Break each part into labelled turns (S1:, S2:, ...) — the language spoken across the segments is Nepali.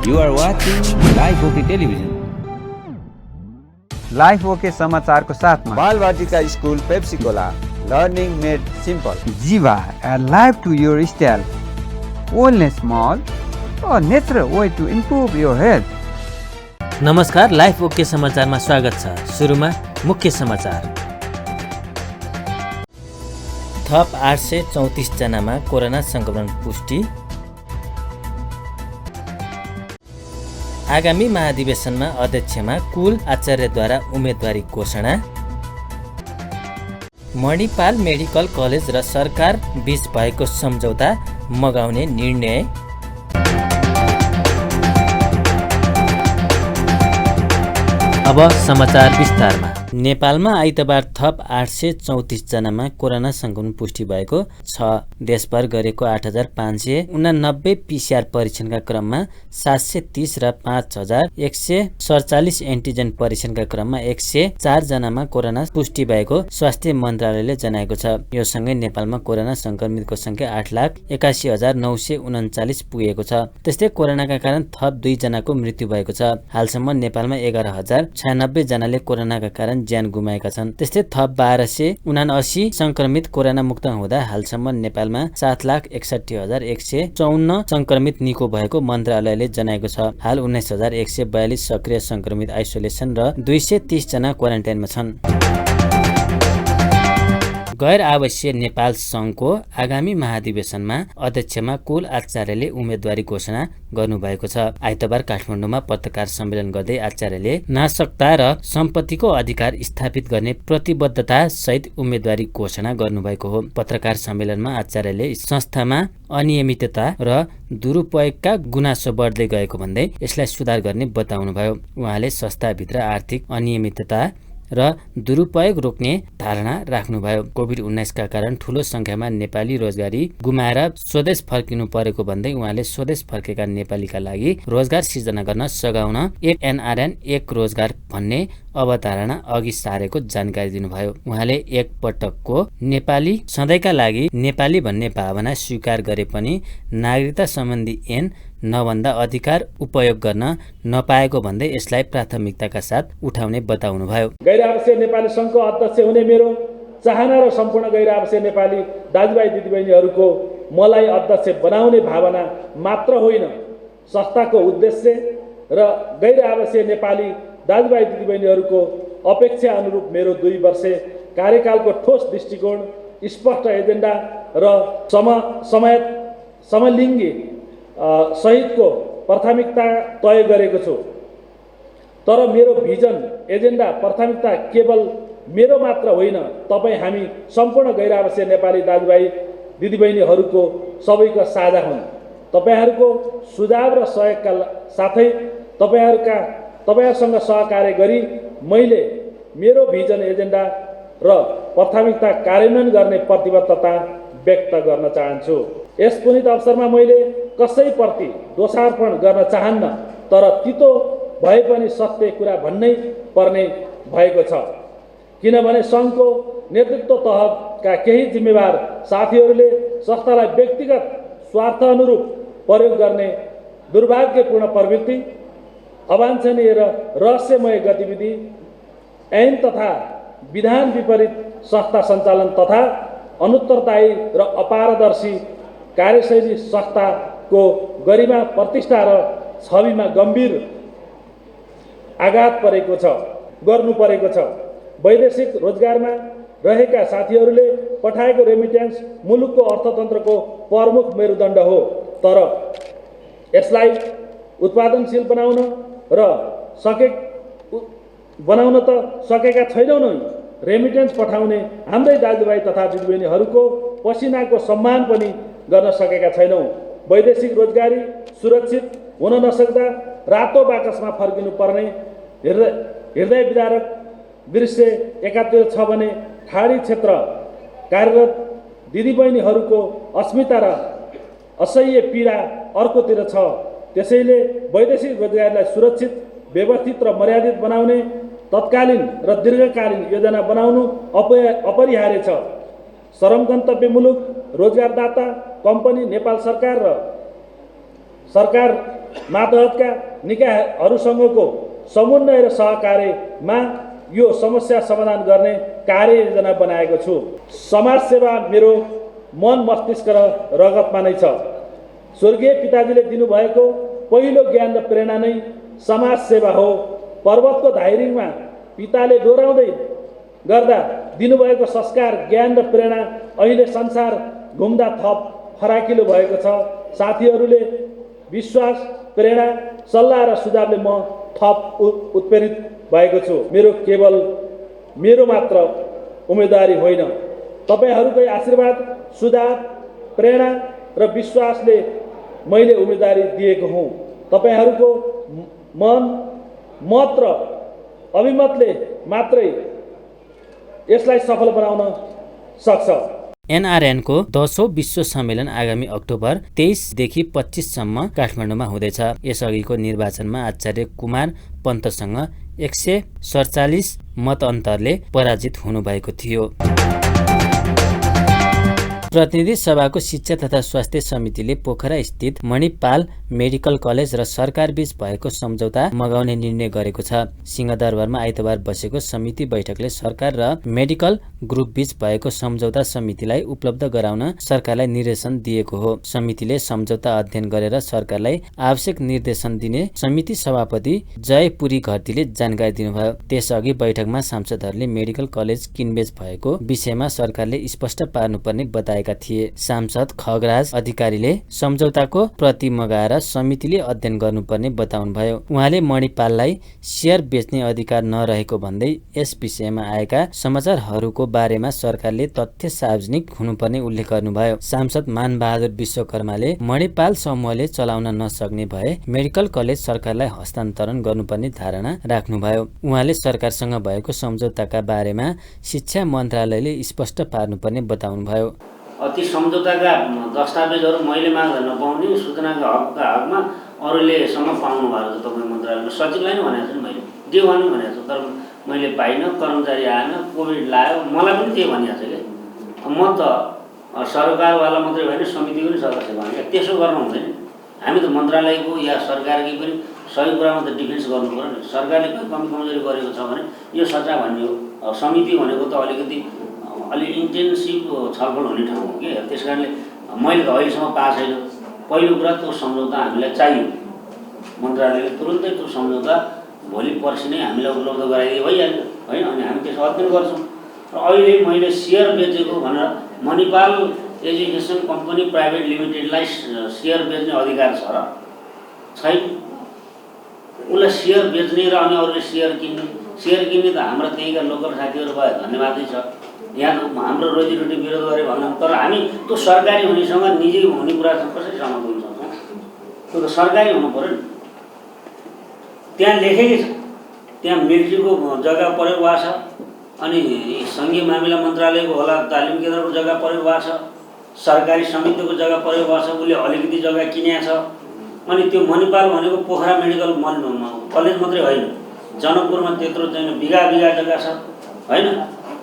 S1: You are watching Live OK Television.
S2: Life OK समाचारको साथमा
S3: Balvatika school Pepsicola learning made simple
S2: Jiva life to your style wellness mall natural way to improve your health.
S4: नमस्कार, लाइफ ओके समाचारमा स्वागत छ। सुरुमा मुख्य समाचार। थप 834 जनामा कोरोना संक्रमण पुष्टि। आगामी महाधिवेशनमा अध्यक्षमा कुल आचार्यद्वारा उम्मेदवारी घोषणा। मणिपाल मेडिकल कलेज र सरकार बीच भएको सम्झौता मगाउने निर्णय। अब समाचार विस्तारमा। नेपालमा आइतबार थप 834 जनामा कोरोना संक्रमण पुष्टि भएको छ। देशभर गरेको 8589 पीसीआर परीक्षणका क्रममा 730 र 5147 एन्टिजेन परीक्षणका क्रममा 104 जनामा कोरोना पुष्टि भएको स्वास्थ्य मन्त्रालयले जनाएको छ। यो सँगै नेपालमा कोरोना संक्रमितको संख्या 8,81,939 पुगेको छ। त्यस्तै कोरोनाका कारण थप 2 जनाको मृत्यु भएको छ। हालसम्म नेपालमा 11,096 जनाले कोरोनाका कारण ज्यान गुमाएका छन्। त्यस्तै थप 1279 संक्रमित कोरोना मुक्त हुँदा हालसम्म नेपालमा 7,61,154 संक्रमित निको भएको मन्त्रालयले जनाएको छ। हाल 19,142 सक्रिय संक्रमित आइसोलेसन र 230 जना क्वारेन्टाइनमा छन्। गैर आवासीय नेपाल सङ्घको आगामी महाधिवेशनमा अध्यक्षमा कुल आचार्यले उम्मेदवारी घोषणा गर्नुभएको छ। आइतबार काठमाडौँमा पत्रकार सम्मेलन गर्दै आचार्यले नागरिकता र सम्पत्तिको अधिकार स्थापित गर्ने प्रतिबद्धता सहित उम्मेदवारी घोषणा गर्नुभएको हो। पत्रकार सम्मेलनमा आचार्यले संस्थामा अनियमितता र दुरुपयोगका गुनासो बढ्दै गएको भन्दै यसलाई सुधार गर्ने बताउनुभयो। उहाँले संस्थाभित्र आर्थिक अनियमितता र दुरुपयोग रोक्ने धारणा राख्नुभयो। कोभिड-19 का कारण ठूलो संख्यामा नेपाली रोजगारी गुमाएर स्वदेश फर्किनु परेको भन्दै उहाँले स्वदेश फर्केका नेपालीका लागि रोजगार सिर्जना गर्न सघाउन एक एनआरएन एक रोजगार भन्ने अवधारणा अघि सारेको जानकारी दिनुभयो। उहाँले एक पटकको नेपाली सधैँका लागि नेपाली भन्ने भावना स्वीकार गरे पनि नागरिकता सम्बन्धी ऐन नभन्दा अधिकार उपयोग गर्न नपाएको भन्दै यसलाई प्राथमिकताका साथ उठाउने बताउनुभयो।
S5: गैर आवासीय नेपाली सङ्घको अध्यक्ष हुने मेरो चाहना र सम्पूर्ण गैर आवासीय नेपाली दाजुभाइ दिदीबहिनीहरूको मलाई अध्यक्ष बनाउने भावना मात्र होइन, संस्थाको उद्देश्य र गैर आवासीय नेपाली दाजुभाइ दिदीबहिनीहरूको अपेक्षा अनुरूप मेरो 2 वर्ष कार्यकालको ठोस दृष्टिकोण, स्पष्ट एजेन्डा र समलिङ्गी सहितको प्राथमिकता तय गरेको छु। तर मेरो भिजन, एजेन्डा, प्राथमिकता केवल मेरो मात्र होइन, तपाईँ हामी सम्पूर्ण गैर आवासीय नेपाली दाजुभाइ दिदीबहिनीहरूको सबैको साझा हुन्। तपाईँहरूको सुझाव र सहयोगका साथै तपाईँहरूसँग सहकार्य गरी मैले मेरो भिजन, एजेन्डा र प्राथमिकता कार्यान्वयन गर्ने प्रतिबद्धता व्यक्त गर्न चाहन्छु। यस पुनित अवसरमा मैले कसैप्रति दोषारोपण गर्न चाहन्न, तर तितो भए पनि सत्य कुरा भन्नै पर्ने भएको छ। किनभने सङ्घको नेतृत्व तहका केही जिम्मेवार साथीहरूले संस्थालाई व्यक्तिगत स्वार्थ अनुरूप प्रयोग गर्ने दुर्भाग्यपूर्ण प्रवृत्ति, अवाञ्छनीय र रहस्यमय गतिविधि, ऐन तथा विधान विपरीत संस्था सञ्चालन तथा अनुत्तरदायी र अपारदर्शी कार्यशैली संस्थाको गरिमा, प्रतिष्ठा र छविमा गम्भीर आघात गर्नु परेको छ। वैदेशिक रोजगारमा रहेका साथीहरूले पठाएको रेमिटेन्स मुलुकको अर्थतन्त्रको प्रमुख मेरुदण्ड हो, तर यसलाई उत्पादनशील बनाउन त सकेका छैनौँ नै। रेमिटेन्स पठाउने हाम्रै दाजुभाइ तथा दिदीबहिनीहरूको पसिनाको सम्मान पनि गर्न सकेका छैनौँ। वैदेशिक रोजगारी सुरक्षित हुन नसक्दा रातो बाकसमा फर्किनु पर्ने हृदय विदारक दृश्य एकातिर छ भने ठाडी क्षेत्र कार्यरत दिदीबहिनीहरूको अस्मिता र असह्य पीडा अर्कोतिर छ। त्यसैले वैदेशिक रोजगारीलाई सुरक्षित, व्यवस्थित र मर्यादित बनाउने तत्कालीन र दीर्घकालीन योजना बनाउनु अपरिहार्य छ। श्रम गन्तव्य मुलुक, रोजगारदाता कम्पनी, नेपाल सरकार मातहतका निकायहरूसँगको समन्वय र सहकार्यमा यो समस्या समाधान गर्ने कार्ययोजना बनाएको छु। समाजसेवा मेरो मन मस्तिष्क र रगतमा नै छ। स्वर्गीय पिताजीले दिनुभएको पहिलो ज्ञान र प्रेरणा नै समाजसेवा हो। पर्वतको धाइरिङमा पिताले डोराउँदै गर्दा दिनुभएको संस्कार, ज्ञान र प्रेरणा अहिले संसार घुम्दा थप फराकिलो भएको छ। साथीहरूले विश्वास, प्रेरणा, सल्लाह र सुझावले म थप उत्प्रेरित भएको छु। मेरो केवल मेरो मात्र उम्मेदवारी होइन, तपाईहरूकै आशीर्वाद, सुझाव, प्रेरणा र विश्वासले मैले उम्मेदवारी दिएको हुँ। तपाईहरूको मत र अभिमतले मात्रै यसलाई सफल बनाउन सक्छ।
S4: एनआरएनको 10औं विश्व सम्मेलन आगामी अक्टोबर 23देखि 25सम्म काठमाडौँमा हुँदैछ। यसअघिको निर्वाचनमा आचार्य कुमार पन्तसँग 147 मत अन्तरले पराजित हुनुभएको थियो। प्रतिनिधि सभाको शिक्षा तथा स्वास्थ्य समितिले पोखरा स्थित मणिपाल मेडिकल कलेज र सरकार बीच भएको सम्झौता मगाउने निर्णय गरेको छ। सिंहदरबारमा आइतबार बसेको समिति बैठकले सरकार र मेडिकल ग्रुप बीच भएको सम्झौता समितिलाई उपलब्ध गराउन सरकारलाई निर्देशन दिएको हो। समितिले सम्झौता अध्ययन गरेर सरकारलाई आवश्यक निर्देशन दिने समिति सभापति जयपुरी घरतीले जानकारी दिनुभयो। त्यसअघि बैठकमा सांसदहरूले मेडिकल कलेज किनबेच भएको विषयमा सरकारले स्पष्ट पार्नुपर्ने बताएका थिए। सांसद खगराज अधिकारीले सम्झौताको प्रति मगाएर समितिले अध्ययन गर्नुपर्ने बताउनुभयो। उहाँले मणिपाललाई शेयर बेच्ने अधिकार नरहेको भन्दै यस विषयमा आएका समाचारहरूको बारेमा सरकारले तथ्य सार्वजनिक हुनुपर्ने उल्लेख गर्नुभयो। सांसद मानबहादुर विश्वकर्माले मणिपाल समूहले चलाउन नसक्ने भए मेडिकल कलेज सरकारलाई हस्तान्तरण गर्नुपर्ने धारणा राख्नुभयो। उहाँले सरकारसँग भएको सम्झौताका बारेमा शिक्षा मन्त्रालयले स्पष्ट पार्नुपर्ने बताउनुभयो।
S6: ती सम्झौताका दस्तावेजहरू मैले माग्दा नपाउने, सूचनाका हकका हकमा अरूले सम्म पाउनु भएको छ। तपाईँ मन्त्रालयमा सचिवलाई नै भनेको छु नि, मैले देवान नै भनेको छु, तर मैले पाइनँ, कर्मचारी आएन, कोभिड लाग्यो, मलाई पनि त्यही भनिएको छ कि म त सरकारवाला मात्रै होइन समितिको पनि सदस्य भने। त्यसो गर्नु हुँदैन। हामी त मन्त्रालयको या सरकारकै पनि सही कुरामा त डिफेन्स गर्नु पर्यो नि। सरकारले कहीँ कमी कमजोरी गरेको छ भने यो सच्चा भन्ने हो। समिति भनेको त अलिकति इन्टेन्सिभ छलफल हुने ठाउँ हो कि। त्यस कारणले मैले त अहिलेसम्म पाएको छैन। पहिलो कुरा त्यो सम्झौता हामीलाई चाहियो। मन्त्रालयले तुरुन्तै त्यो सम्झौता भोलि पर्सि नै हामीलाई उपलब्ध गराइदिए भइहाल्यो होइन। अनि हामी त्यसो अध्ययन गर्छौँ। र अहिले मैले सेयर बेचेको भनेर मणिपाल एजुकेसन कम्पनी प्राइभेट लिमिटेडलाई सेयर बेच्ने अधिकार छ र छैन? उसलाई सेयर बेच्ने र अनि अरूले सेयर किन्ने त हाम्रा त्यहीँका लोकल साथीहरू भयो, धन्यवादै छ। यहाँ हाम्रो रोजीरोटी विरोध गरे भन्दा, तर हामी त्यो सरकारी हुनेसँग निजी हुने कुरासँग कसरी सहमत हुन सक्छौँ? त्यो त सरकारी हुनु पऱ्यो नि। त्यहाँ लेखेकै छ, त्यहाँ मिलिट्रीको जग्गा प्रयोग भएको छ, अनि सङ्घीय मामिला मन्त्रालयको होला तालिम केन्द्रको जग्गा प्रयोग भएको छ, सरकारी समितिको जग्गा प्रयोग भएको छ, उसले अलिकति जग्गा किनेको छ। अनि त्यो मणिपाल भनेको पोखरा मेडिकल कलेज मात्रै होइन, जनकपुरमा त्यत्रो चाहिँ बिघा जग्गा छ होइन।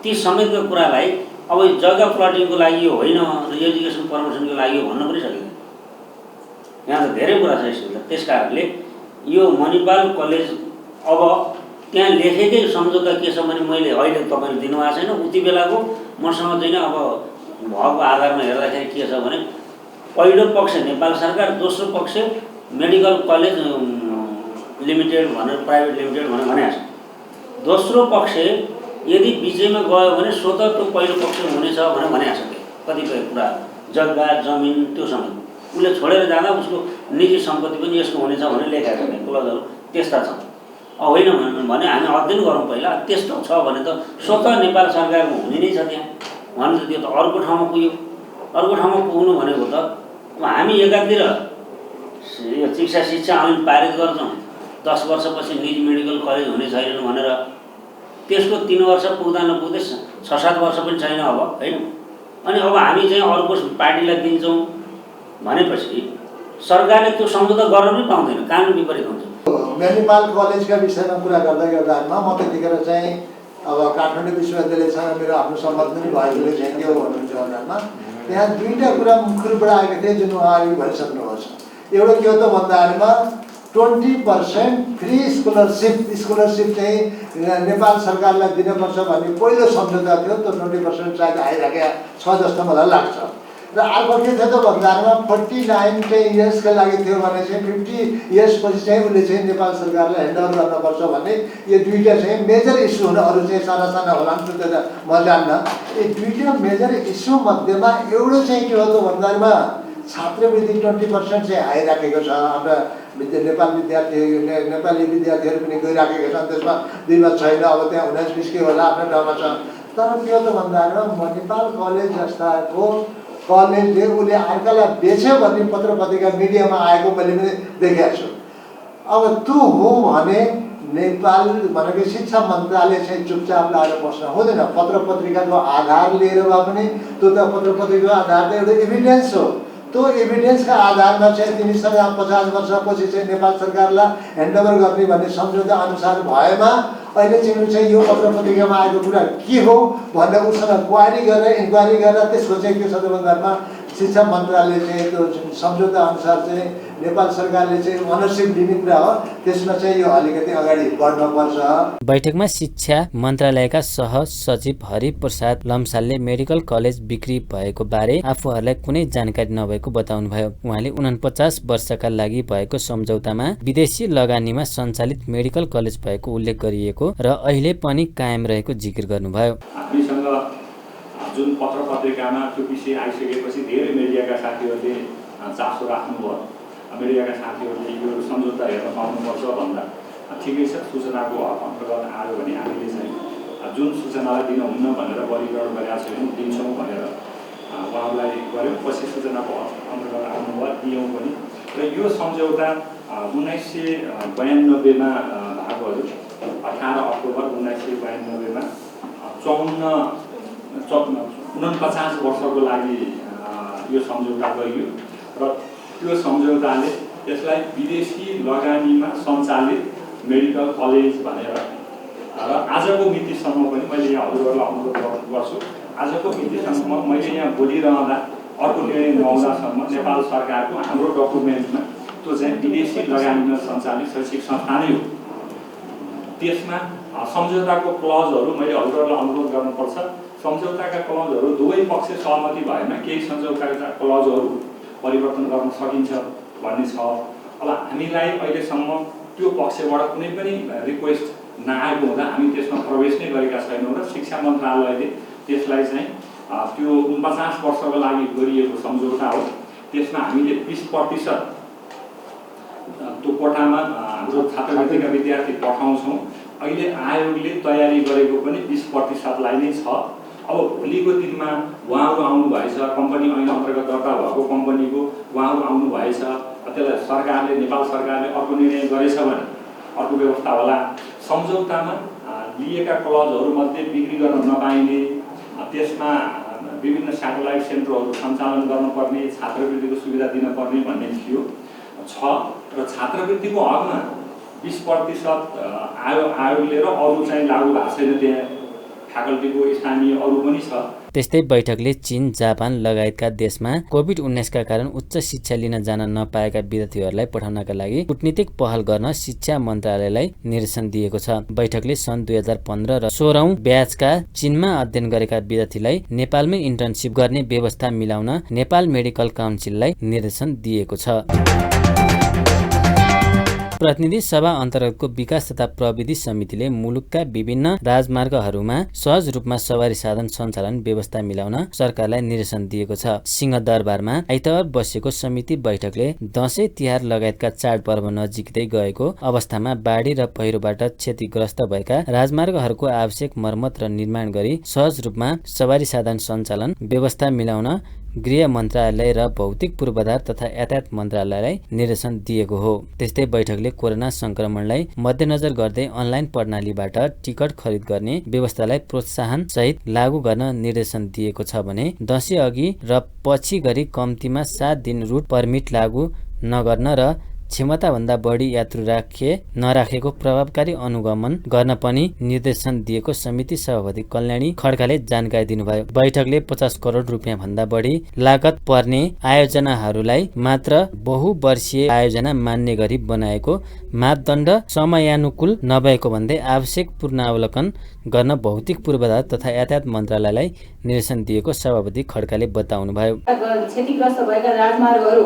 S6: ती समेतको कुरालाई अब जग्गा प्लटिङको लागि यो होइन, एजुकेसन प्रमोसनको लागि हो भन्न पनि सकिँदैन। यहाँ त धेरै कुरा छ यसको। त्यस कारणले यो मणिपाल कलेज अब त्यहाँ लेखेकै सम्झौता के छ भने मैले अहिले तपाईँले दिनुभएको छैन, उति बेलाको मसँग चाहिँ अब भएको आधारमा हेर्दाखेरि के छ भने पहिलो पक्ष नेपाल सरकार, दोस्रो पक्ष मेडिकल कलेज लिमिटेड भनेर प्राइभेट लिमिटेड भनेर भनेको छ। दोस्रो पक्ष यदि बिचैमा गयो भने स्वतः त्यो पहिलो पक्ष हुनेछ भनेर भनेको छ। कतिपय कुरा जग्गा जमिन त्यो समेत उसले छोडेर जाँदा उसको निजी सम्पत्ति पनि यसको हुनेछ भनेर लेखेको छ। क्लजहरू त्यस्ता छन्। होइन भने हामी अध्ययन गरौँ पहिला। त्यस्तो छ भने त स्वतः नेपाल सरकारको हुने नै छ त्यहाँ भने त त्यो त अर्को ठाउँमा पुग्यो। अर्को ठाउँमा पुग्नु भनेको त हामी एकातिर यो शिक्षा ऐन पारित गर्छौँ, 10 वर्षपछि निजी मेडिकल कलेज हुने छैन भनेर, त्यसको 3 वर्ष पुग्दा नपुग्दै 6-7 वर्ष पनि छैन अब होइन। अनि अब हामी चाहिँ अर्को पार्टीलाई दिन्छौँ भनेपछि सरकारले त्यो सम्झौता गर्न पनि पाउँदैन, कानुन विपरीत हुन्छ।
S7: मणिपाल कलेजका विषयमा कुरा गर्दामा म त्यतिखेर चाहिँ अब काठमाडौँ विश्वविद्यालयसँग मेरो आफ्नो सम्बन्ध पनि भएकोले चाहिँ के हो भन्नुहुन्छ भन्दामा त्यहाँ दुईवटा कुरा मुख्य रूपबाट आएका थिए जुन उहाँले भनिसक्नुभएको छ। एउटा के हो त भन्दामा 20% फ्री स्कलरसिप चाहिँ नेपाल सरकारलाई दिनुपर्छ भन्ने पहिलो सम्झौता थियो। त्यो 20% सायद आइराखेको छ जस्तो मलाई लाग्छ। र अर्को के थियो त भन्दामा 49 चाहिँ इयर्सका लागि थियो भने चाहिँ 50 इयर्सपछि चाहिँ उसले चाहिँ नेपाल सरकारलाई ह्यान्डओभर गर्नुपर्छ भन्ने यो दुईटा चाहिँ मेजर इस्यु हुन, अरू चाहिँ साना साना होला नि त्यो त म जान्न। यो दुईटा मेजर इस्यु मध्येमा एउटा चाहिँ के हो त भन्दामा छात्रवृत्ति 20% चाहिँ आइराखेको छ। हाम्रा नेपाली विद्यार्थीहरू पनि गइराखेका छन्, त्यसमा दुईमा छैन। अब त्यहाँ 19-20 के होला आफ्नो ठाउँमा छ। तर के हो त भन्दामा मणिपाल कलेज जस्ताको कलेजले उसले अर्कालाई बेच्यो भन्ने पत्र पत्रिका मिडियामा आएको मैले पनि देखेको छु। अब त्यो हो भने नेपाल भनेको शिक्षा मन्त्रालय चाहिँ चुपचाप लाएर बस्न हुँदैन। पत्र पत्रिकाको आधार लिएर भए पनि त्यो त पत्र पत्रिकाको आधार त एउटा एभिडेन्स हो। त्यो एभिडेन्सका आधारमा चाहिँ तिमीसँग 50 वर्षपछि चाहिँ नेपाल सरकारलाई ह्यान्डओभर गर्ने भन्ने सम्झौता अनुसार भएमा अहिले चाहिँ चाहिँ यो पत्र पत्रिकामा आएको कुरा के हो भनेर उसँग क्वारी गरेर इन्क्वायरी गरेर त्यसको चाहिँ के छ भन्दामा शिक्षा मन्त्रालयले चाहिँ त्यो सम्झौता अनुसार चाहिँ नेपाल सरकारले चाहिँ अनरसिप दिने कुरा हो। त्यसमा चाहिँ यो अलिकति अगाडि बढ्नुपर्छ।
S4: बैठकमा शिक्षा मन्त्रालयका सह सचिव हरिप्रसाद लम्सालले मेडिकल कलेज बिक्री भएको बारे आफूहरूलाई कुनै जानकारी नभएको बताउनुभयो। उहाँले 49 वर्षका लागि भएको सम्झौतामा विदेशी लगानीमा सञ्चालित मेडिकल कलेज भएको उल्लेख गरिएको र अहिले पनि कायम रहेको जिकिर गर्नुभयो।
S8: हामीसँग जुन पत्र पत्रिकामा त्यो विषय आइसकेपछि धेरै मिडियाका साथीहरूले चासो राख्नुभयो। मिडियाका साथीहरूले यो सम्झौता हेर्न पाउनुपर्छ भन्दा ठिकै छ, सूचनाको हक अन्तर्गत आयो भने हामीले चाहिँ जुन सूचनालाई दिनुहुन्न भनेर वर्गीकरण गरेका छैनौँ, दिन्छौँ भनेर उहाँहरूलाई गऱ्यौँ। पछि सूचनाको अन्तर्गत आउनुभयो, दियौँ पनि। र यो सम्झौता 1992मा भएको हजुर 18 अक्टोबर 1992मा 49 वर्षको लागि यो सम्झौता गरियो र त्यो सम्झौताले यसलाई विदेशी लगानीमा सञ्चालित मेडिकल कलेज भनेर र आजको मितिसम्म पनि मैले यहाँ हजुरहरूलाई अनुरोध गर्छु, आजको मितिसम्म मैले यहाँ बोलिरहँदा अर्को निर्णय नआउँदासम्म नेपाल सरकारको हाम्रो डकुमेन्टमा त्यो चाहिँ विदेशी लगानीमा सञ्चालित शैक्षिक संस्था नै हो। त्यसमा सम्झौताको क्लजहरू मैले हजुरहरूलाई अनुरोध गर्नुपर्छ। सम्झौताका क्लजहरू दुवै पक्ष सहमति भएमा केही सम्झौताका क्लजहरू परिवर्तन गर्न सकिन्छ भन्ने छ। अब हामीलाई अहिलेसम्म त्यो पक्षबाट कुनै पनि रिक्वेस्ट नआएको हुँदा हामी त्यसमा प्रवेश नै गरेका छैनौँ र शिक्षा मन्त्रालयले त्यसलाई चाहिँ त्यो 49 वर्षको लागि गरिएको सम्झौता हो। त्यसमा हामीले 20% त्यो कोटामा हाम्रो छात्रवृत्तिका विद्यार्थी पठाउँछौँ। अहिले आयोगले तयारी गरेको पनि 20%लाई नै छ। अब भोलिको दिनमा उहाँहरू आउनुभएछ, कम्पनी ऐन अन्तर्गत दर्ता भएको कम्पनीको उहाँहरू आउनुभएछ, त्यसलाई सरकारले नेपाल सरकारले अर्को निर्णय गरेछ भने अर्को व्यवस्था होला। सम्झौतामा लिएका क्लजहरूमध्ये बिक्री गर्न नपाइने, त्यसमा विभिन्न स्याटेलाइट सेन्टरहरू सञ्चालन गर्नुपर्ने, छात्रवृत्तिको सुविधा दिनुपर्ने भन्ने थियो छ र छात्रवृत्तिको हकमा 20% आयोगले र अरू चाहिँ लागू भएको छैन। त्यहाँ फ्याकल्टीको स्थानीय अरू पनि छ।
S4: त्यस्तै बैठकले चीन, जापान लगायतका देशमा कोभिड-19 का कारण उच्च शिक्षा लिन जान नपाएका विद्यार्थीहरूलाई पठाउनका लागि कूटनीतिक पहल गर्न शिक्षा मन्त्रालयलाई निर्देशन दिएको छ। बैठकले सन् 2015 र 16औं ब्याचका चीनमा अध्ययन गरेका विद्यार्थीलाई नेपालमै इन्टर्नशिप गर्ने व्यवस्था मिलाउन नेपाल मेडिकल काउन्सिललाई निर्देशन दिएको छ। प्रतिनिधि सभा अन्तर्गतको विकास तथा प्रविधि समितिले मुलुकका विभिन्न राजमार्गहरूमा सहज रूपमा सवारी साधन सञ्चालन व्यवस्था मिलाउन सरकारलाई निर्देशन दिएको छ। सिंहदरबारमा आइतबार बसेको समिति बैठकले दशैं तिहार लगायतका चाडपर्व नजिकै गएको अवस्थामा बाढी र पहिरोबाट क्षतिग्रस्त भएका राजमार्गहरूको आवश्यक मर्मत र निर्माण गरी सहज रूपमा सवारी साधन सञ्चालन व्यवस्था मिलाउन गृह मन्त्रालय र भौतिक पूर्वाधार तथा यातायात मन्त्रालयलाई निर्देशन दिएको हो। त्यस्तै बैठकले कोरोना संक्रमणलाई मध्यनजर गर्दै अनलाइन प्रणालीबाट टिकट खरिद गर्ने व्यवस्थालाई प्रोत्साहन सहित लागू गर्न निर्देशन दिएको छ भने दशैं अघि र पछि गरी कम्तीमा 7 दिन रुट पर्मिट लागू नगर्न र क्षमताभन्दा बढी यात्रु नराखेको प्रभावकारी अनुगमन गर्न पनि निर्देशन दिएको समिति सभापति कल्याणी खड्काले जानकारी दिनुभयो। बैठकले 50 करोड रुपियाँ भन्दा बढी लागत पर्ने आयोजनाहरूलाई मात्र बहुवर्षीय आयोजना मान्ने गरी बनाएको मापदण्ड समयानुकूल नभएको भन्दै आवश्यक पुनरावलोकन गर्न भौतिक पूर्वाधार तथा यातायात मन्त्रालयलाई निर्देशन दिएको सभापति खड्काले बताउनुभयो।
S9: क्षतिग्रस्त भएका राजमार्गहरू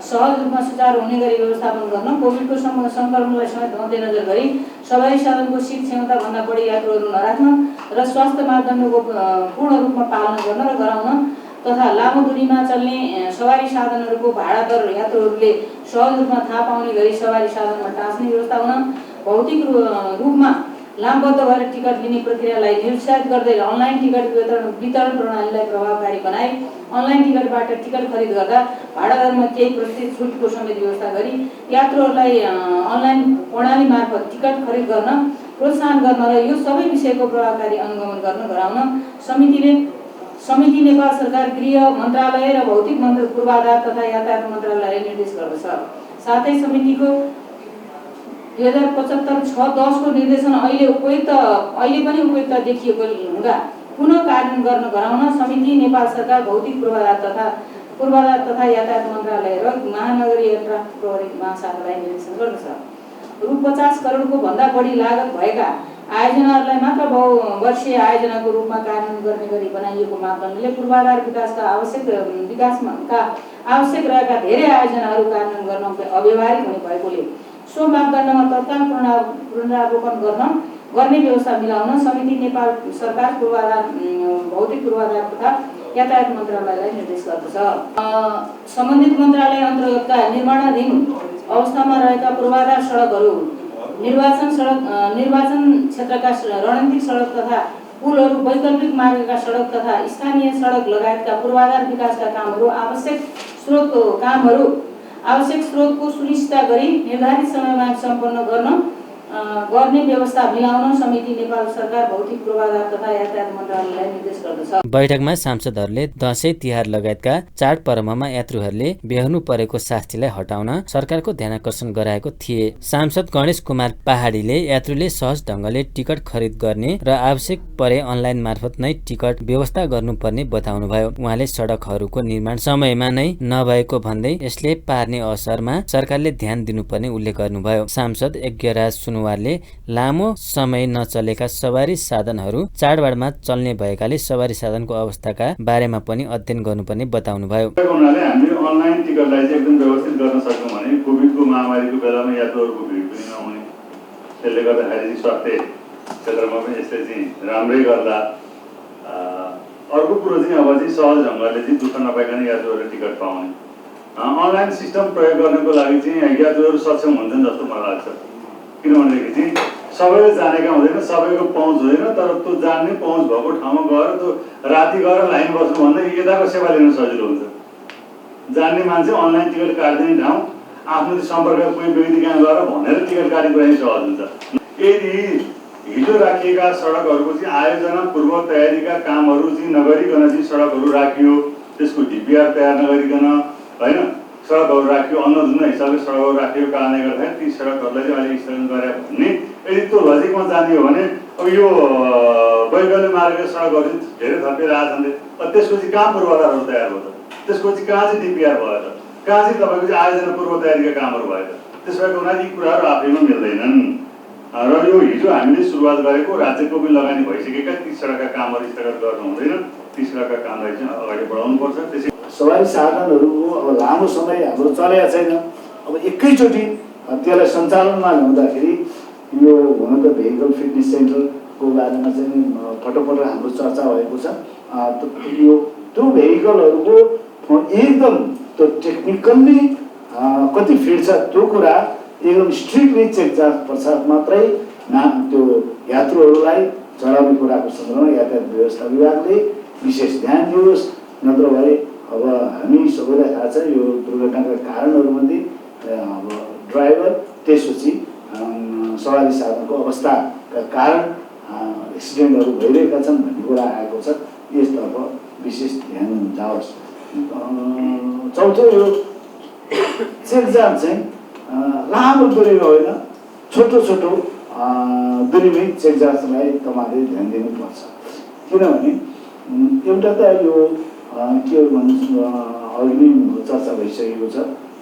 S9: सहज रूपमा सुचारू हुने गरी व्यवस्थापन गर्न, कोभिडको संक्रमणलाई समेत मध्यनजर गरी सवारी साधनको सीट क्षमताभन्दा बढी यात्रुहरू नराख्न र स्वास्थ्य मापदण्डको पूर्ण रूपमा पालना गर्न र गराउन तथा लामो दूरीमा चल्ने सवारी साधनहरूको भाडा दर यात्रुहरूले सहज रूपमा थाहा पाउने गरी सवारी साधनमा टाँच्ने व्यवस्था हुन, भौतिक रूपमा लामबद्ध भएर टिकट लिने प्रक्रियालाई निरुत्साहित गर्दै अनलाइन टिकट वितरण प्रणालीलाई प्रभावकारी बनाई अनलाइन टिकटबाट टिकट खरिद गर्दा भाडा दरमा केही प्रतिशत छुटको समेत व्यवस्था गरी यात्रुहरूलाई अनलाइन प्रणाली मार्फत टिकट खरिद गर्न प्रोत्साहन गर्न र यो सबै विषयको प्रभावकारी अनुगमन गर्न गराउन समिति नेपाल सरकार गृह मन्त्रालय र भौतिक पूर्वाधार तथा यातायात मन्त्रालयले निर्देश गर्दछ। साथै समितिको 2075/6/10 को निर्देशन अहिले पनि उपयुक्त देखिएको हुँदा पुनः कार्यान्वयन गर्न गराउन समिति नेपाल सरकार भौतिक पूर्वाधार तथा यातायात मन्त्रालय र महानगरीय ट्राफिक प्रहरी महाशाखालाई निर्देशन गर्दछ। रु 50 करोडको भन्दा बढी लागत भएका आयोजनाहरूलाई मात्र बहुवर्षीय आयोजनाको रूपमा कार्यान्वयन गर्ने गरी बनाइएको मापदण्डले पूर्वाधार विकासका आवश्यक रहेका धेरै आयोजनाहरू कार्यान्वयन गर्न अव्यावहारिक हुने भएकोले सो मापदण्डमा तत्काल पुनरावलोकन गर्ने व्यवस्था मिलाउन समिति नेपाल सरकार भौतिक पूर्वाधार तथा यातायात मन्त्रालयलाई निर्देश गर्दछ। सम्बन्धित मन्त्रालय अन्तर्गतका निर्माणाधीन अवस्थामा रहेका पूर्वाधार सडकहरू, निर्वाचन क्षेत्रका रणनीतिक सडक तथा पुलहरू, वैकल्पिक मार्गका सडक तथा स्थानीय सडक लगायतका पूर्वाधार विकासका कामहरू आवश्यक स्रोतको सुनिश्चित गरी निर्धारित समयमा सम्पन्न गर्ने व्यवस्था मिलाउन समिति नेपाल सरकार भौतिक पूर्वाधार तथा यातायात मन्त्रालयलाई निर्देश गर्दछ।
S4: बैठकमा सांसदहरूले दशैं तिहार लगायतका चाडपर्वमा यात्रुहरूले बेहोर्नु परेको शास्तिलाई हटाउन सरकारको ध्यानाकर्षण गराएको थिए। सांसद गणेश कुमार पहाडीले यात्रुले सहज ढङ्गले टिकट खरिद गर्ने र आवश्यक परे अनलाइन मार्फत नै टिकट व्यवस्था गर्नुपर्ने बताउनुभयो। उहाँले सडकहरूको निर्माण समयमा नै नभएको भन्दै यसले पार्ने असरमा सरकारले ध्यान दिनुपर्ने उल्लेख गर्नुभयो। सांसद यज्ञराज सुनुवारले लामो समय नचलेका सवारी साधनहरू चाडबाडमा चल्ने भएकाले सवारी साधनको अवस्थाका बारेमा पनि अध्ययन गर्नुपर्ने बताउनुभयो।
S10: हामीले अनलाइन टिकटलाई चाहिँ एकदम व्यवस्थित गर्न सक्यौँ भने कोभिडको महामारीको बेलामा यात्रुहरूको भिड पनि नहुने, त्यसले गर्दाखेरि स्वास्थ्य क्षेत्रमा पनि यसले चाहिँ राम्रै गर्दा। अर्को कुरो चाहिँ अब चाहिँ सहज ढङ्गले चाहिँ दुःख नपाइकन यात्रुहरूले टिकट पाउने अनलाइन सिस्टम प्रयोग गर्नको लागि चाहिँ यात्रुहरू सक्षम हुन्छन् जस्तो मलाई लाग्छ। किनभनेदेखि चाहिँ सबैले जानेका हुँदैन, सबैको पहुँच हुँदैन, तर त्यो जान्ने पहुँच भएको ठाउँमा गएर त्यो राति गएर लाइन बस्नुभन्दा यताको सेवा लिन सजिलो हुन्छ। जान्ने मान्छे अनलाइन टिकट काटिदिने ठाउँ आफ्नो सम्पर्क कोही व्यक्ति कहाँ गएर भनेर टिकट काटेको पनि सहज हुन्छ। यदि हिजो राखिएका सडकहरूको चाहिँ आयोजना पूर्व तयारीका कामहरू चाहिँ नगरिकन चाहिँ सडकहरू राखियो, त्यसको डिपिआर तयार नगरिकन होइन सडकहरू राखियो, अन्य जुन हिसाबले सडकहरू राखिएको कारणले गर्दाखेरि ती सडकहरूलाई चाहिँ अलिक स्थगन गरे भन्ने यदि त्यो लजिकमा जाने हो भने अब यो वैकल्पिक मार्गका सडकहरू धेरै थपिएर आछन्। त्यसको चाहिँ कहाँ पूर्वाधारहरू तयार भयो त? त्यसको चाहिँ कहाँ चाहिँ डिपिआर भयो त? कहाँ चाहिँ तपाईँको चाहिँ आयोजना पूर्व तयारीका कामहरू भयो त? त्यस भएको हुनाले यी कुराहरू आफैमा मिल्दैनन् र यो हिजो हामीले सुरुवात गरेको राज्यको पनि लगानी भइसकेका ती सडकका कामहरू स्थगित गर्नु हुँदैन। ती सडकका कामलाई चाहिँ अगाडि बढाउनुपर्छ। त्यसै
S11: सवारी साधनहरूको अब लामो समय हाम्रो चलेको छैन। अब एकैचोटि त्यसलाई सञ्चालनमा ल्याउँदाखेरि यो हुन त भेहिकल फिटनेस सेन्टरको बारेमा चाहिँ पटक हाम्रो चर्चा भएको छ। त्यो भेहिकलहरूको एकदम त्यो टेक्निकल्ली कति फिट छ त्यो कुरा एकदम स्ट्रिक्टली चेक जाँच पश्चात मात्रै त्यो यात्रुहरूलाई चढाउने कुराको सन्दर्भमा यातायात व्यवस्था विभागले विशेष ध्यान दियोस्। नत्र भए अब हामी सबैलाई थाहा छ यो दुर्घटनाका कारणहरूमध्ये अब ड्राइभर त्यसपछि सवारी साधनको अवस्थाका कारण एक्सिडेन्टहरू भइरहेका छन् भन्ने कुरा आएको छ। यसतर्फ विशेष ध्यान जाओस्। चौथो यो चेक जाँच चाहिँ लामो दूरीमा होइन, छोटो छोटो दूरीमै चेक जाँचलाई तपाईँहरूले ध्यान दिनुपर्छ। किनभने एउटा त यो के भन्नु अघि नै चर्चा भइसकेको छ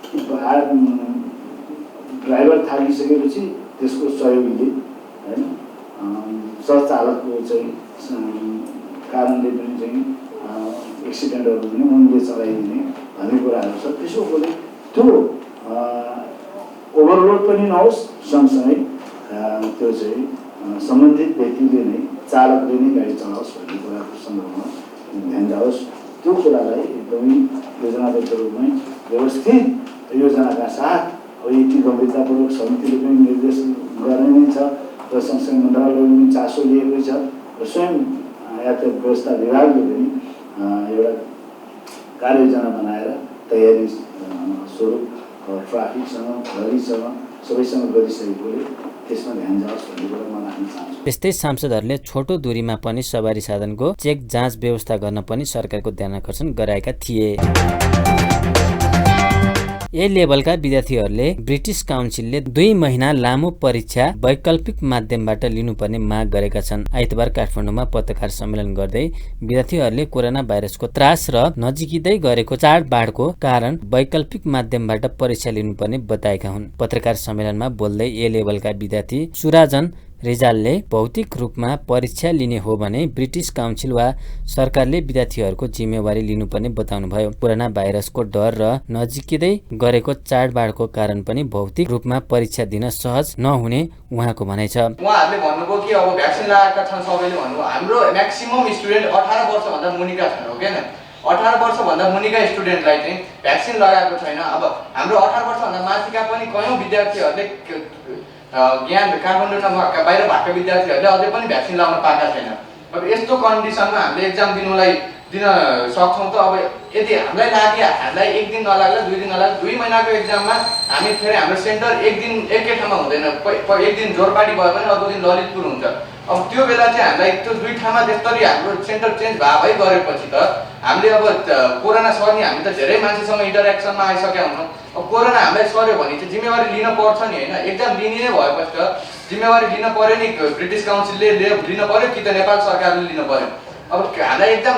S11: कि ड्राइभर थालिसकेपछि त्यसको सहयोगीले होइन सचालकको चाहिँ कारणले पनि चाहिँ एक्सिडेन्टहरू पनि उनले चलाइदिने भन्ने कुराहरू छ। त्यसोले त्यो ओभरलोड पनि नहोस्, सँगसँगै त्यो चाहिँ सम्बन्धित व्यक्तिले नै चालकले नै गाडी चलाओस् भन्ने कुराको सन्दर्भमा ध्यान जाओस्। त्यो कुरालाई एकदमै योजनाबद्ध रूपमै व्यवस्थित योजनाका साथ अब यति गम्भीरतापूर्वक समितिले पनि निर्देश गर्ने नै छ र सँगसँगै मन्त्रालयले पनि चासो लिएकै छ र स्वयं यातायात व्यवस्था विभागले पनि एउटा कार्ययोजना बनाएर तयारी स्वरूप ट्राफिकसँग गाडीसँग सबैसँग गरिसकेकोले त्यसमा ध्यान जाओस् भन्ने कुरा म राख्न चाहन्छु।
S4: त्यस्तै सांसदहरूले छोटो दूरीमा पनि सवारी साधनको चेक जाँच व्यवस्था गर्न पनि सरकारको ध्यान आकर्षण गराएका थिए। ए लेभलका विद्यार्थीहरूले ब्रिटिस काउन्सिलले 2 महिना लामो परीक्षा वैकल्पिक माध्यमबाट लिनुपर्ने माग गरेका छन्। आइतबार काठमाडौँमा पत्रकार सम्मेलन गर्दै विद्यार्थीहरूले कोरोना भाइरसको त्रास र नजिकै गरेको चाडबाडको कारण वैकल्पिक माध्यमबाट परीक्षा लिनुपर्ने बताएका हुन्। पत्रकार सम्मेलनमा बोल्दै ए लेभलका विद्यार्थी सुराजन रिजालले भौतिक रूपमा परीक्षा लिने हो भने ब्रिटिस काउन्सिल वा सरकारले विद्यार्थीहरूको जिम्मेवारी लिनुपर्ने बताउनुभयो। कोरोना भाइरसको डर र नजिकै गरेको चाडबाडको कारण पनि भौतिक रूपमा परीक्षा दिन सहज नहुने उहाँको भनाइ छ।
S12: उहाँहरूले भन्नुभयो कि अब भ्याक्सिन लगाएका छन् सबैले भन्नुभयो। हाम्रो म्याक्सिमम स्टुडेन्ट 18 वर्षभन्दा मुनिका छन् हो किन 18 वर्षभन्दा मुनिका स्टुडेन्टलाई चाहिँ भ्याक्सिन लगाएको छैन। अब हाम्रो 18 वर्षभन्दा माथिका पनि कयौँ विद्यार्थीहरूले ज्ञान काठमाडौँमा बाहिर भएका विद्यार्थीहरूले अझै पनि भ्याक्सिन लगाउन पाएका छैन। अब यस्तो कन्डिसनमा हामीले एक्जाम दिन सक्छौँ त। अब यदि हामीलाई लाग्यो हामीलाई 1 दिन नलाग्ला 2 दिन नलाग्ला 2 महिनाको एक्जाममा हामी फेरि हाम्रो सेन्टर एक दिन एकै ठाउँमा हुँदैन। एक दिन जोरपाटी भयो भने अर्को दिन ललितपुर हुन्छ। अब त्यो बेला चाहिँ हामीलाई त्यो 2 ठाउँमा त्यसरी हाम्रो सेन्टर चेन्ज भए गरेपछि त हामीले अब कोरोना सर्ने हामी त धेरै मान्छेसँग इन्टरेक्सनमा आइसकेका हुन्छौँ। अब कोरोना हामीलाई सर्यो भने चाहिँ जिम्मेवारी लिन पर्छ नि होइन। एक्जाम लिने नै भएपछि त जिम्मेवारी लिन पर्यो नि। ब्रिटिस काउन्सिलले लिन पर्यो कि त नेपाल सरकारले लिन पर्यो। अब हामीलाई एक्जाम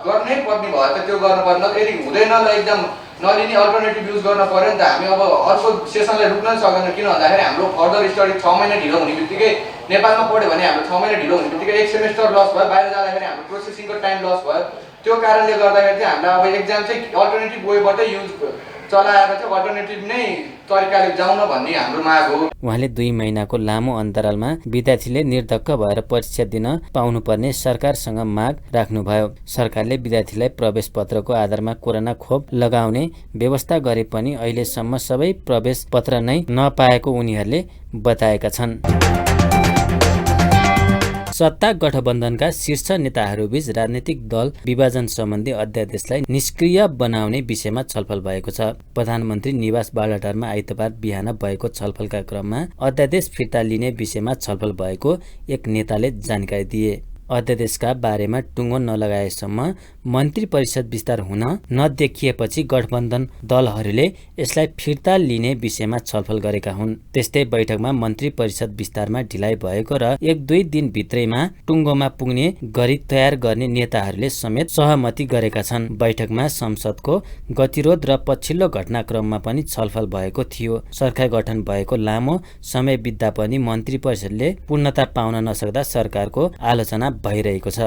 S12: गर्नै पर्ने भयो त त्यो गर्नु पर्ने। यदि हुँदैन ल एक्जाम नलिने अल्टरनेटिभ युज गर्न पर्यो नि त। हामी अब अर्को सेसनलाई रुक्न सक्दैन। किन भन्दाखेरि हाम्रो फर्दर स्टडी 6 महिना ढिलो हुने बित्तिकै नेपालमा पढ्यो भने हाम्रो 6 महिना ढिलो हुने बित्तिकै 1 सेमेस्टर लस भयो। बाहिर जाँदाखेरि हाम्रो प्रोसेसिङको टाइम लस भयो। त्यो कारणले गर्दाखेरि चाहिँ हामीलाई अब एक्जाम चाहिँ अल्टरनेटिभ वेबाटै युज चलाएर चाहिँ अल्टरनेटिभ नै तरिकाले जाउन भन्ने हाम्रो माग हो।
S4: उहाँले 2 महिनाको लामो अन्तरालमा विद्यार्थीले निर्धक्क भएर परीक्षा दिन पाउनुपर्ने सरकारसँग माग राख्नुभयो। सरकारले विद्यार्थीलाई प्रवेश पत्रको आधारमा कोरोना खोप लगाउने व्यवस्था गरे पनि अहिलेसम्म सबै प्रवेश पत्र नै नपाएको उनीहरूले बताएका छन्। सत्ता गठबन्धनका शीर्ष नेताहरूबीच राजनीतिक दल विभाजन सम्बन्धी अध्यादेशलाई निष्क्रिय बनाउने विषयमा छलफल भएको छ। प्रधानमन्त्री निवास बालटारमा आइतबार बिहान भएको छलफलका क्रममा अध्यादेश फिर्ता लिने विषयमा छलफल भएको एक नेताले जानकारी दिए। अध्यादेशका बारेमा टुङ्गो नलगाएसम्म मन्त्री परिषद विस्तार हुन नदेखिएपछि गठबन्धन दलहरूले यसलाई फिर्ता लिने विषयमा छलफल गरेका हुन्। त्यस्तै बैठकमा मन्त्री परिषद विस्तारमा ढिलाइ भएको र 1-2 दिन भित्रैमा टुङ्गोमा पुग्ने गरी तयार गर्ने नेताहरूले समेत सहमति गरेका छन्। बैठकमा संसदको गतिरोध र पछिल्लो घटनाक्रममा पनि छलफल भएको थियो। सरकार गठन भएको लामो समय बित्दा पनि मन्त्री परिषदले पूर्णता पाउन नसक्दा सरकारको आलोचना भइरहेको छ।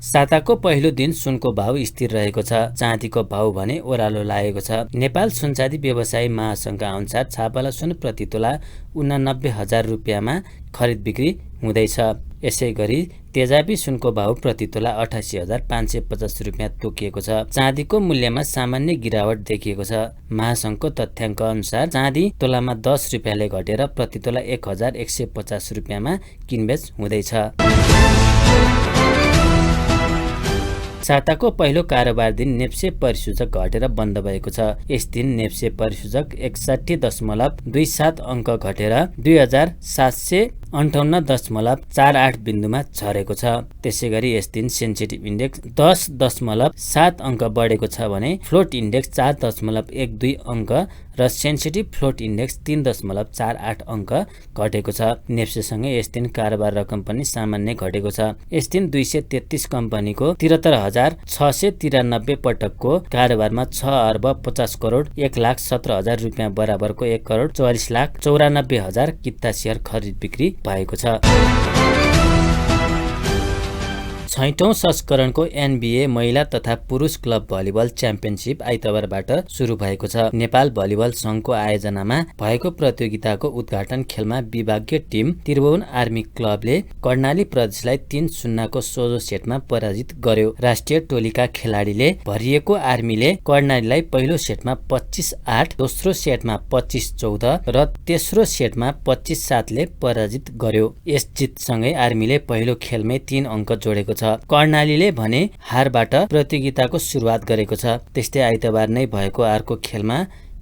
S4: साताको पहिलो दिन सुनको भाव स्थिर रहेको छ। चाँदीको भाव भने ओह्रालो लागेको छ। नेपाल सुनचाँदी व्यवसायी महासंघका अनुसार छापाला सुन प्रति तोला 89,000 रुपियाँमा खरिद बिक्री हुँदैछ। यसै गरी तेजाबी सुनको भाव प्रति तोला 88,550 रुपियाँ तोकिएको छ। चाँदीको मूल्यमा सामान्य गिरावट देखिएको छ। महासंघको तथ्याङ्क अनुसार चाँदी तोलामा 10 रुपियाँले घटेर प्रति तोला 1,150 रुपियाँमा किनबेच हुँदैछ। साताको पहिलो कारोबार दिन नेप्से परिसूचक घटेर बन्द भएको छ। यस दिन नेप्से परिसूचक 61.27 अङ्क घटेर 2,700 58.48 बिन्दुमा झरेको छ। त्यसै गरी यस दिन सेन्सिटिभ इन्डेक्स 10.7 अङ्क बढेको छ भने फ्लोट इन्डेक्स 4.12 अङ्क र सेन्सिटिभ फ्लोट इन्डेक्स 3.48 अङ्क घटेको छ। नेप्सेसँगै यस दिन कारोबार रकम पनि सामान्य घटेको छ। यस दिन 233 कम्पनीको 73,693 पटकको कारोबारमा 6,50,50,00,000 1,17,000 रुपियाँ बराबरको 1,44,94,000 किता सेयर खरिद बिक्री भएको छ। 6औं संस्करणको NBA महिला तथा पुरुष क्लब भलिबल च्याम्पियनसिप आइतबारबाट सुरु भएको छ। नेपाल भलिबल संघको आयोजनामा भएको प्रतियोगिताको उद्घाटन खेलमा विभागीय टिम त्रिभुवन आर्मी क्लबले कर्णाली प्रदेशलाई 3-0 को सोझो सेटमा पराजित गर्यो। राष्ट्रिय टोलीका खेलाडीले भरिएको आर्मीले कर्णालीलाई पहिलो सेटमा 25-8, दोस्रो सेटमा 25-14 र तेस्रो सेटमा 25-7 ले पराजित गर्यो। यस जितसँगै आर्मीले पहिलो खेलमै 3 अङ्क जोडेको छ। कर्णालीले भने हारबाट प्रतियोगिताको सुरुवात गरेको छ। त्यस्तै आइतबार नै भएको अर्को खेलमा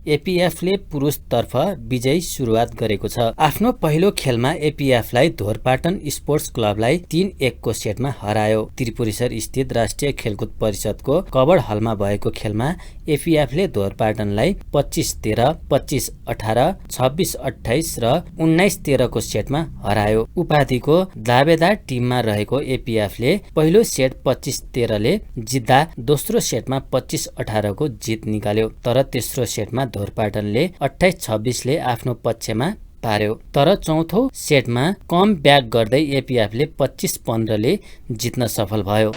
S4: एपीएफले पुरुषतर्फ विजयी सुरुवात गरेको छ। आफ्नो पहिलो खेलमा एपीएफलाई धोरपाटन स्पोर्ट्स क्लबलाई 3-1 को सेटमा हरायो। त्रिपुरेश्वर स्थित राष्ट्रिय खेलकुद परिषदको कबड हलमा भएको खेलमा एपीएफले धोरपाटनलाई 25-13, 25-18, 26-28 र 19-13 को सेटमा हरायो। उपाधिको दावेदार टिममा रहेको एपीएफले पहिलो सेट 25-13 ले जित्दा दोस्रो सेटमा 25-18 को जित निकाल्यो। तर तेस्रो सेटमा धोरपाटनले 28-26 ले आफ्नो पक्षमा पार्यो। तर चौथो सेटमा कम ब्याक गर्दै एपीएफले 25-15 ले जित्न सफल भयो।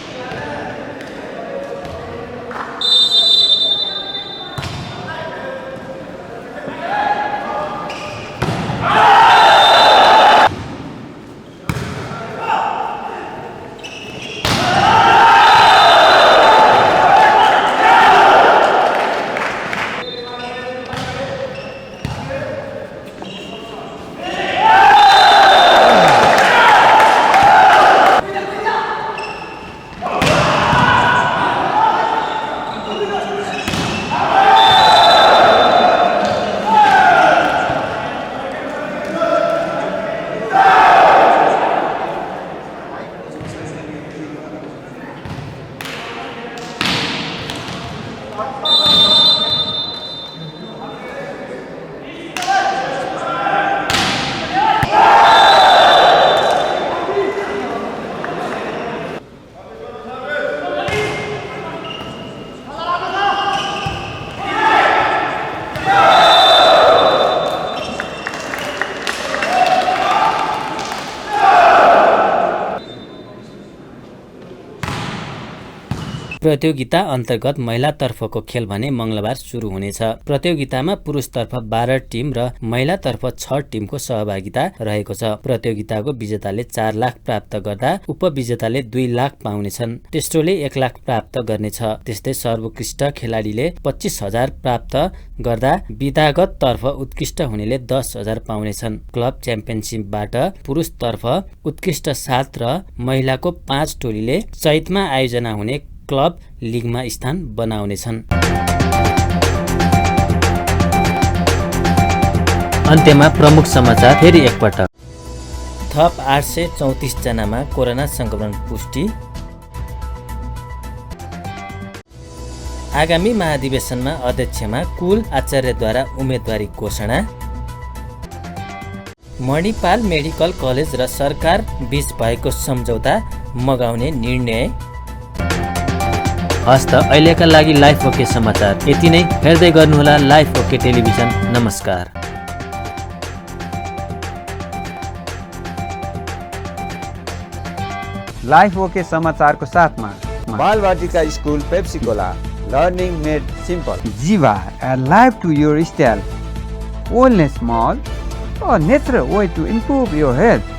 S4: प्रतियोगिता अन्तर्गत महिलातर्फको खेल भने मंगलबार सुरु हुनेछ। प्रतियोगितामा पुरुषतर्फ 12 टिम र महिलातर्फ 6 टिमको सहभागिता रहेको छ। प्रतियोगिताको विजेताले 4 लाख प्राप्त गर्दा उपविजेताले 2 लाख पाउनेछन्। तेस्रोले 1 लाख प्राप्त गर्नेछ। त्यस्तै सर्वोत्कृष्ट खेलाडीले 25,000 प्राप्त गर्दा विधागत तर्फ उत्कृष्ट हुनेले 10,000 पाउनेछन्। क्लब च्याम्पियनसिपबाट पुरुषतर्फ उत्कृष्ट 7 र महिलाको 5 टोलीले चैतमा आयोजना हुने क्लब लिगमा स्थान बनाउनेछन्। अन्त्यमा प्रमुख समाचार फेरि एकपटक। थप 834 जनामा कोरोना संक्रमण पुष्टि। आगामी महाधिवेशनमा अध्यक्षमा कुल आचार्यद्वारा उम्मेदवारी घोषणा। मणिपाल मेडिकल कलेज र सरकार बीच भएको सम्झौता मगाउने निर्णय। हस्त अहिलेका लागि लाइफ ओके समाचार यति नै। हेर्दै गर्नुहोला लाइफ ओके टेलिभिजन। नमस्कार।
S2: लाइफ ओके समाचारको साथमा
S3: Balvatika school Pepsicola, learning made simple.
S2: Jiva, a life to your style. Wellness Mall, a natural way to improve your health.